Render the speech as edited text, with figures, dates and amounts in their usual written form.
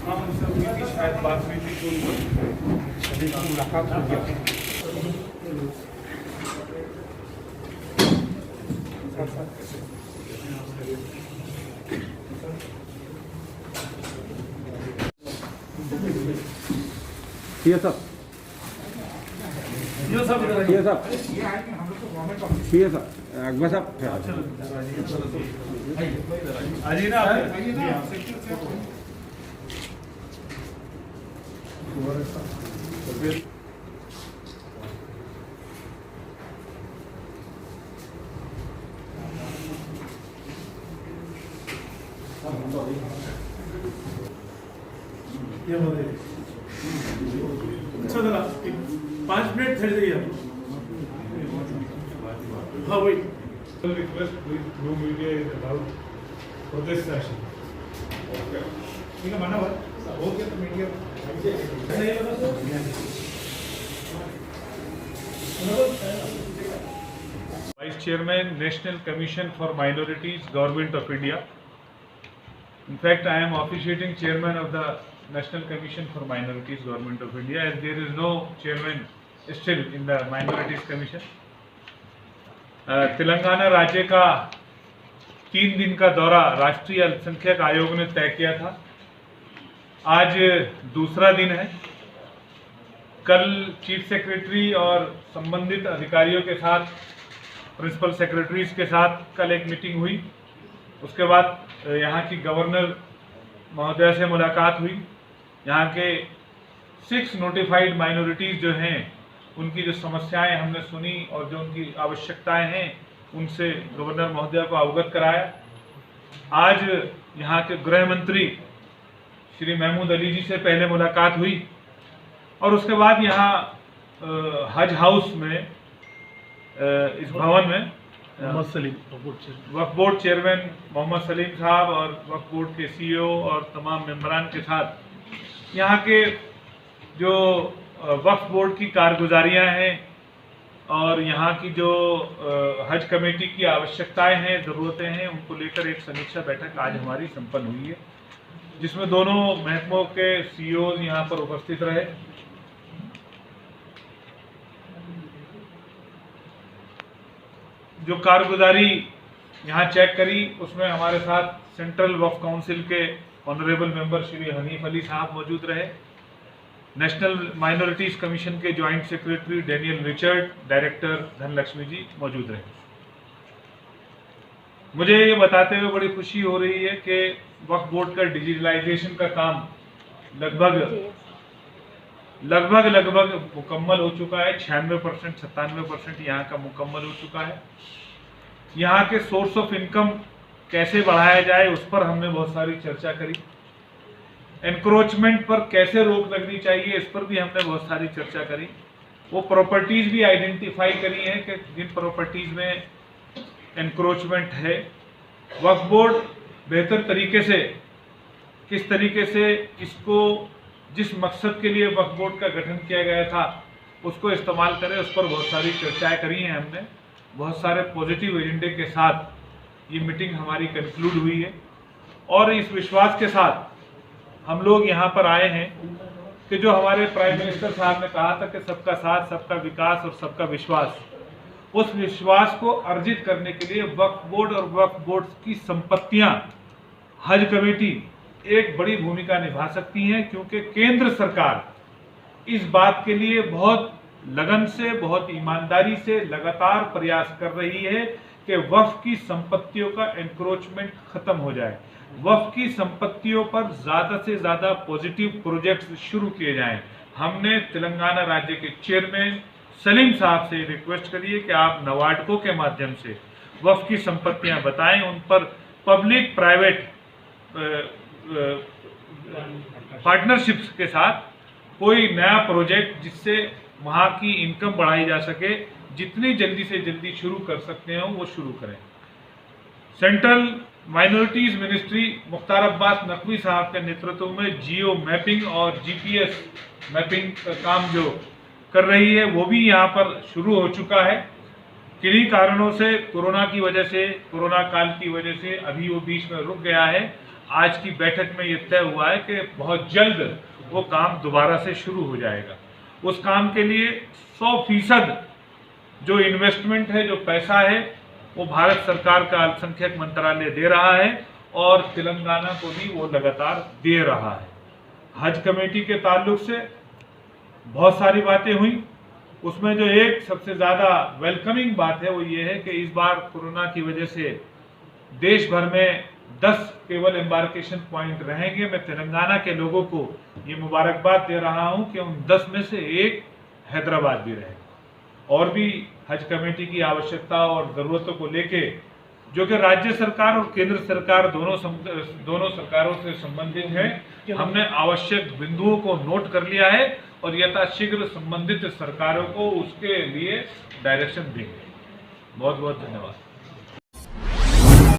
हाँ उनसे हुई थी, शायद बात हुई थी तो मुलाकात हो गया। ये सब अकबर साहब आइए ना अच्छा जरा 5 मिनट ठहर जाइए आप। हाँ वही request with no media is allowed for this session. ठीक है माना बात हो गया तो media Vice Chairman, National Commission for Minorities, Government of India. In fact, I am officiating Chairman of the National Commission for Minorities, Government of India, as there is no Chairman still in the Minorities Commission. Telangana राज्य का 3 दिन का दौरा राष्ट्रीय अल्पसंख्यक आयोग ने तय किया था। आज दूसरा दिन है। कल चीफ सेक्रेटरी और संबंधित अधिकारियों के साथ, प्रिंसिपल सेक्रेटरीज के साथ कल एक मीटिंग हुई। उसके बाद यहाँ की गवर्नर महोदया से मुलाकात हुई। यहाँ के 6 नोटिफाइड माइनॉरिटीज़ जो हैं उनकी जो समस्याएं हमने सुनी और जो उनकी आवश्यकताएं हैं उनसे गवर्नर महोदया को अवगत कराया। आज यहाँ के गृह मंत्री श्री महमूद अली जी से पहले मुलाकात हुई और उसके बाद यहाँ हज हाउस में इस भवन में वक्फ बोर्ड चेयरमैन मोहम्मद सलीम साहब और वक्फ बोर्ड के सीईओ और तमाम मेंबरान के साथ यहाँ के जो वक्फ बोर्ड की कारगुजारियाँ हैं और यहाँ की जो हज कमेटी की आवश्यकताएं हैं, ज़रूरतें हैं, उनको लेकर एक समीक्षा बैठक आज हमारी संपन्न हुई है, जिसमें दोनों महकमों के सीईओज यहाँ पर उपस्थित रहे। जो कारगुजारी यहाँ चेक करी उसमें हमारे साथ सेंट्रल वक्फ काउंसिल के ऑनरेबल मेंबर श्री हनीफ अली साहब मौजूद रहे। नेशनल माइनॉरिटीज़ कमीशन के joint secretary Daniel Richard, director Dhanalakshmi ji मौजूद रहे। मुझे ये बताते हुए बड़ी खुशी हो रही है कि वक्फ बोर्ड का डिजिटलाइजेशन का काम लगभग मुकम्मल हो चुका है। 96% 97% यहाँ का मुकम्मल हो चुका है। यहाँ के सोर्स ऑफ इनकम कैसे बढ़ाया जाए उस पर हमने बहुत सारी चर्चा करी। एनक्रोचमेंट पर कैसे रोक लगनी चाहिए इस पर भी हमने बहुत सारी चर्चा करी। वो प्रॉपर्टीज़ भी आइडेंटिफाई करी हैं कि जिन प्रॉपर्टीज़ में एनक्रोचमेंट है, वक्फ बोर्ड बेहतर तरीके से किस तरीके से इसको जिस मकसद के लिए वक्फ बोर्ड का गठन किया गया था उसको इस्तेमाल करें, उस पर बहुत सारी चर्चाएं करी हैं हमने। बहुत सारे पॉजिटिव एजेंडे के साथ ये मीटिंग हमारी कंक्लूड हुई है और इस विश्वास के साथ हम लोग यहाँ पर आए हैं कि जो हमारे प्राइम मिनिस्टर साहब ने कहा था कि सबका साथ, सबका विकास और सबका विश्वास, उस विश्वास को अर्जित करने के लिए वक्फ बोर्ड और वक्फ बोर्ड की संपत्तियां, हज कमेटी एक बड़ी भूमिका निभा सकती हैं, क्योंकि केंद्र सरकार इस बात के लिए बहुत लगन से, बहुत ईमानदारी से लगातार प्रयास कर रही है कि वक्फ की संपत्तियों का एनक्रोचमेंट खत्म हो जाए, वक्फ की संपत्तियों पर ज़्यादा से ज़्यादा पॉजिटिव प्रोजेक्ट्स शुरू किए जाएं। हमने तेलंगाना राज्य के चेयरमैन सलीम साहब से रिक्वेस्ट करी है कि आप नवाडको के माध्यम से वक्फ की संपत्तियां बताएं, उन पर पब्लिक प्राइवेट पार्टनरशिप्स के साथ कोई नया प्रोजेक्ट जिससे वहाँ की इनकम बढ़ाई जा सके, जितनी जल्दी से जल्दी शुरू कर सकते हो वो शुरू करें। Central minorities ministry Mukhtar Abbas Naqvi साहब के नेतृत्व में जियो मैपिंग और जीपीएस मैपिंग का काम जो कर रही है वो भी यहाँ पर शुरू हो चुका है। किन्हीं कारणों से कोरोना काल की वजह से अभी वो बीच में रुक गया है। आज की बैठक में ये तय हुआ है कि बहुत जल्द वो काम दोबारा से शुरू हो जाएगा। उस काम के लिए 100% जो इन्वेस्टमेंट है, जो पैसा है, वो भारत सरकार का अल्पसंख्यक मंत्रालय दे रहा है और तेलंगाना को भी वो लगातार दे रहा है। हज कमेटी के ताल्लुक से बहुत सारी बातें हुई, उसमें जो एक सबसे ज़्यादा वेलकमिंग बात है वो ये है कि इस बार कोरोना की वजह से देश भर में 10 केवल एम्बार्केशन पॉइंट रहेंगे। मैं तेलंगाना के लोगों को ये मुबारकबाद दे रहा हूं कि उन 10 में से एक हैदराबाद भी रहेगा। और भी हज कमेटी की आवश्यकता और ज़रूरतों को लेके, जो कि राज्य सरकार और केंद्र सरकार दोनों सरकारों से संबंधित है, हमने आवश्यक बिंदुओं को नोट कर लिया है और यथाशीघ्र संबंधित सरकारों को उसके लिए डायरेक्शन देंगे। बहुत बहुत धन्यवाद।